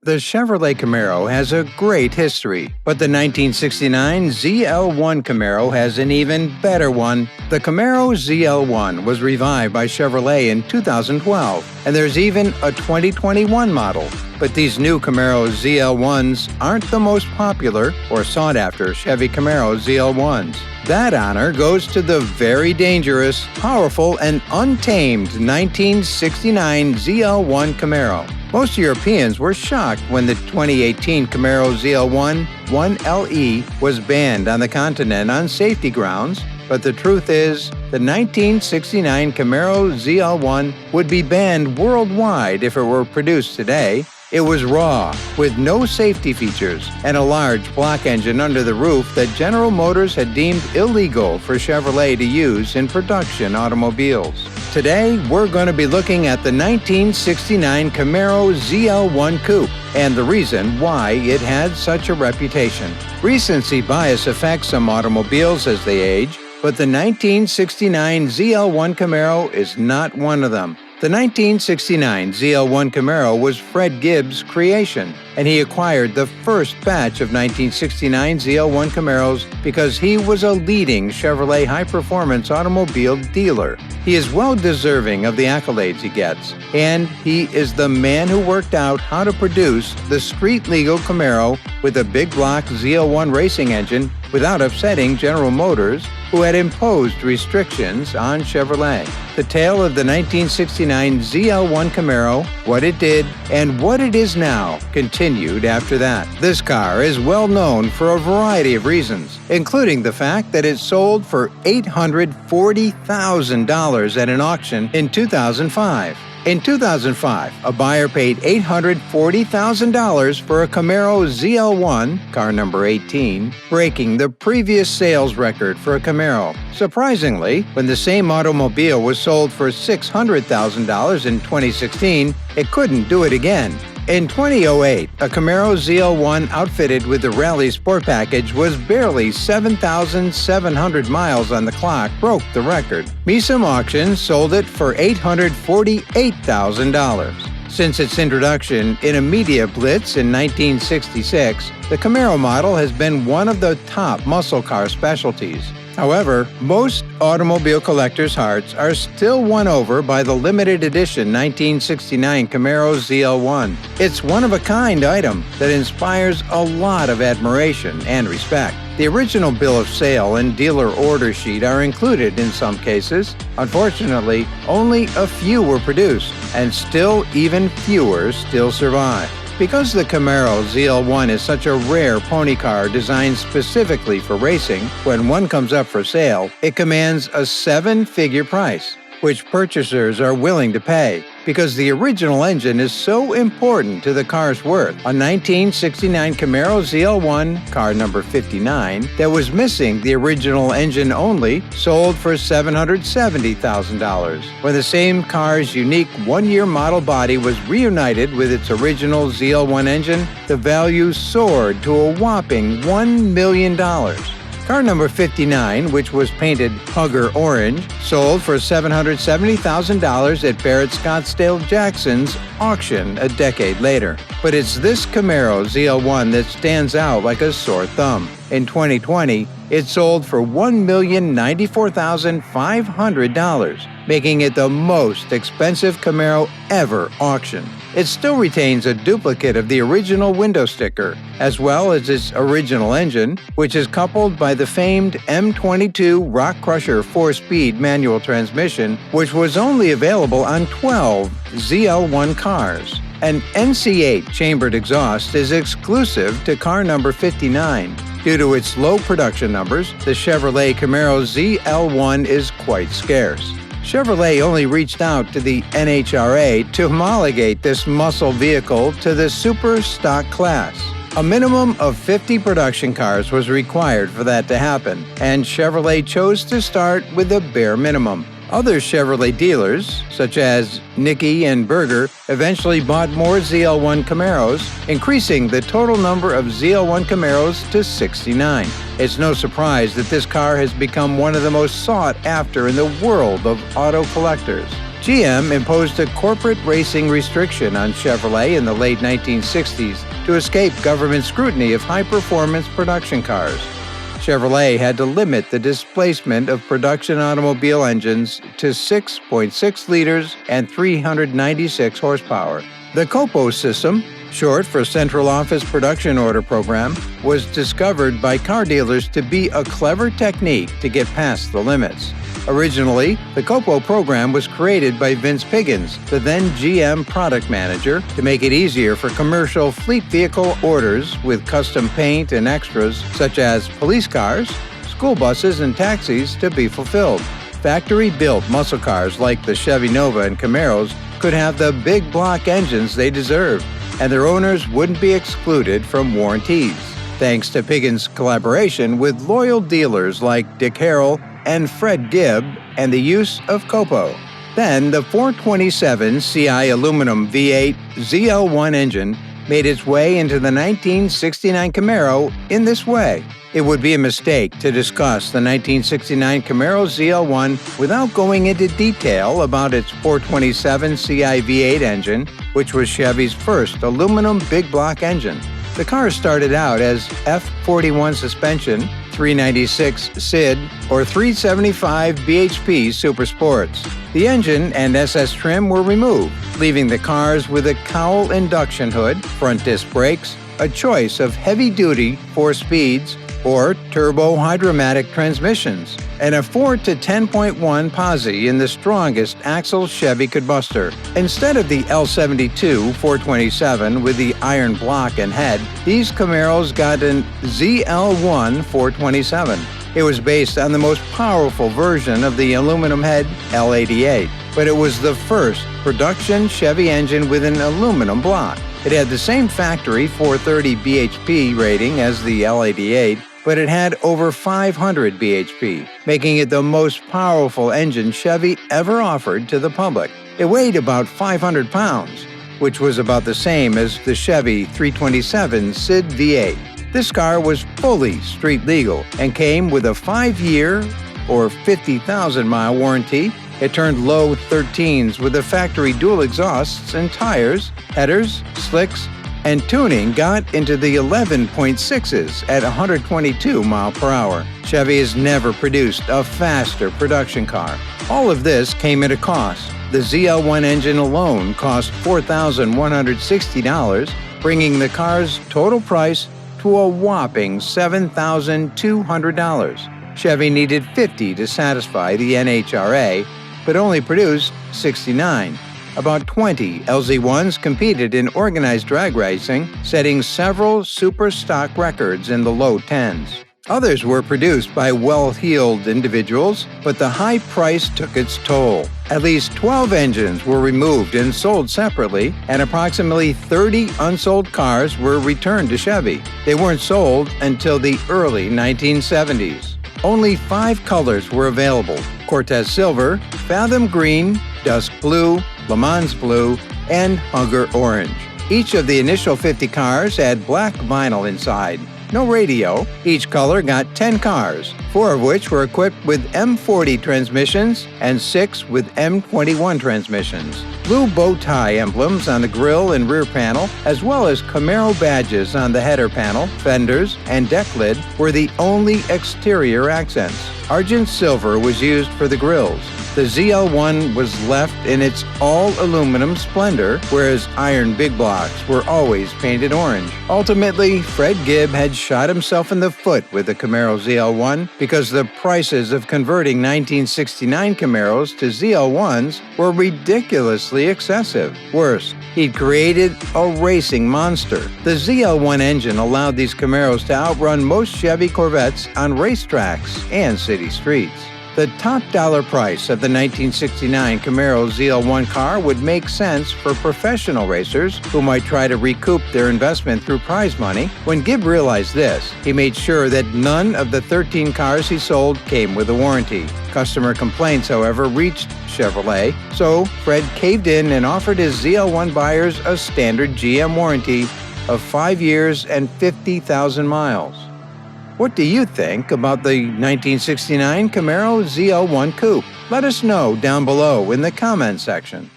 The Chevrolet Camaro has a great history, but the 1969 ZL1 Camaro has an even better one. The Camaro ZL1 was revived by Chevrolet in 2012, and there's even a 2021 model. But these new Camaro ZL1s aren't the most popular or sought-after Chevy Camaro ZL1s. That honor goes to the very dangerous, powerful, and untamed 1969 ZL1 Camaro. Most Europeans were shocked when the 2018 Camaro ZL1 1LE was banned on the continent on safety grounds, but the truth is, the 1969 Camaro ZL1 would be banned worldwide if it were produced today. It was raw, with no safety features, and a large block engine under the roof that General Motors had deemed illegal for Chevrolet to use in production automobiles. Today, we're going to be looking at the 1969 Camaro ZL1 Coupe and the reason why it had such a reputation. Recency bias affects some automobiles as they age, but the 1969 ZL1 Camaro is not one of them. The 1969 ZL1 Camaro was Fred Gibbs' creation, and he acquired the first batch of 1969 ZL1 Camaros because he was a leading Chevrolet high-performance automobile dealer. He is well deserving of the accolades he gets, and he is the man who worked out how to produce the street-legal Camaro with a big block ZL1 racing engine without upsetting General Motors, who had imposed restrictions on Chevrolet. The tale of the 1969 ZL1 Camaro, what it did, and what it is now, continued after that. This car is well known for a variety of reasons, including the fact that it sold for $840,000 at an auction in 2005. In 2005, a buyer paid $840,000 for a Camaro ZL1, car number 18, breaking the previous sales record for a Camaro. Surprisingly, when the same automobile was sold for $600,000 in 2016, it couldn't do it again. In 2008, a Camaro ZL1 outfitted with the Rally Sport Package was barely 7,700 miles on the clock, broke the record. Misum Auctions sold it for $848,000. Since its introduction in a media blitz in 1966, the Camaro model has been one of the top muscle car specialties. However, most automobile collectors' hearts are still won over by the limited edition 1969 Camaro ZL1. It's one-of-a-kind item that inspires a lot of admiration and respect. The original bill of sale and dealer order sheet are included in some cases. Unfortunately, only a few were produced, and still even fewer still survive. Because the Camaro ZL1 is such a rare pony car designed specifically for racing, when one comes up for sale, it commands a seven-figure price, which purchasers are willing to pay because the original engine is so important to the car's worth. A 1969 Camaro ZL1, car number 59, that was missing the original engine only, sold for $770,000. When the same car's unique one-year model body was reunited with its original ZL1 engine, the value soared to a whopping $1 million. Car number 59, which was painted Hugger Orange, sold for $770,000 at Barrett Scottsdale-Jackson's auction a decade later. But it's this Camaro ZL1 that stands out like a sore thumb. In 2020, it sold for $1,094,500, making it the most expensive Camaro ever auctioned. It still retains a duplicate of the original window sticker, as well as its original engine, which is coupled by the famed M22 Rock Crusher 4-speed manual transmission, which was only available on 12 ZL1 cars. An NC8 chambered exhaust is exclusive to car number 59. Due to its low production numbers, the Chevrolet Camaro ZL1 is quite scarce. Chevrolet only reached out to the NHRA to homologate this muscle vehicle to the super stock class. A minimum of 50 production cars was required for that to happen, and Chevrolet chose to start with the bare minimum. Other Chevrolet dealers, such as Nicky and Berger, eventually bought more ZL1 Camaros, increasing the total number of ZL1 Camaros to 69. It's no surprise that this car has become one of the most sought after in the world of auto collectors. GM imposed a corporate racing restriction on Chevrolet in the late 1960s to escape government scrutiny of high-performance production cars. Chevrolet had to limit the displacement of production automobile engines to 6.6 liters and 396 horsepower. The COPO system, short for Central Office Production Order Program, was discovered by car dealers to be a clever technique to get past the limits. Originally, the COPO program was created by Vince Piggins, the then GM product manager, to make it easier for commercial fleet vehicle orders with custom paint and extras such as police cars, school buses, and taxis to be fulfilled. Factory-built muscle cars like the Chevy Nova and Camaros could have the big block engines they deserved, and their owners wouldn't be excluded from warranties, thanks to Piggins' collaboration with loyal dealers like Dick Harrell and Fred Gibb and the use of COPO. Then the 427 CI aluminum V8 ZL1 engine made its way into the 1969 Camaro in this way. It would be a mistake to discuss the 1969 Camaro ZL1 without going into detail about its 427 CI V8 engine, which was Chevy's first aluminum big block engine. The car started out as F41 suspension, 396 SID, or 375 bhp Super Sports. The engine and SS trim were removed, leaving the cars with a cowl induction hood, front disc brakes, a choice of heavy-duty 4 speeds or turbo-hydromatic transmissions, and a 4 to 10.1 posi in the strongest axle Chevy could muster. Instead of the L72 427 with the iron block and head, these Camaros got an ZL1 427. It was based on the most powerful version of the aluminum head L88, but it was the first production Chevy engine with an aluminum block. It had the same factory 430 bhp rating as the L88, but it had over 500 bhp, making it the most powerful engine Chevy ever offered to the public. It weighed about 500 pounds, which was about the same as the Chevy 327 SID V8. This car was fully street legal and came with a 5-year or 50,000-mile warranty. It turned low 13s with the factory dual exhausts and tires, headers, slicks, and tuning got into the 11.6s at 122 miles per hour. Chevy has never produced a faster production car. All of this came at a cost. The ZL1 engine alone cost $4,160, bringing the car's total price to a whopping $7,200. Chevy needed 50 to satisfy the NHRA, but only produced 69. About 20 LZ1s competed in organized drag racing, setting several super stock records in the low 10s. Others were produced by well-heeled individuals, but the high price took its toll. At least 12 engines were removed and sold separately, and approximately 30 unsold cars were returned to Chevy. They weren't sold until the early 1970s. Only 5 colors were available: Cortez Silver, Fathom Green, Dusk Blue, Le Mans Blue, and Hunger Orange. Each of the initial 50 cars had black vinyl inside. No radio. Each color got 10 cars, 4 of which were equipped with M40 transmissions and 6 with M21 transmissions. Blue bow tie emblems on the grille and rear panel, as well as Camaro badges on the header panel, fenders, and deck lid were the only exterior accents. Argent silver was used for the grills. The ZL1 was left in its all-aluminum splendor, whereas iron big blocks were always painted orange. Ultimately, Fred Gibb had shot himself in the foot with the Camaro ZL1 because the prices of converting 1969 Camaros to ZL1s were ridiculously excessive. Worse, he'd created a racing monster. The ZL1 engine allowed these Camaros to outrun most Chevy Corvettes on racetracks and city streets. The top dollar price of the 1969 Camaro ZL1 car would make sense for professional racers who might try to recoup their investment through prize money. When Gibb realized this, he made sure that none of the 13 cars he sold came with a warranty. Customer complaints, however, reached Chevrolet, so Fred caved in and offered his ZL1 buyers a standard GM warranty of 5 years and 50,000 miles. What do you think about the 1969 Camaro ZL1 Coupe? Let us know down below in the comment section.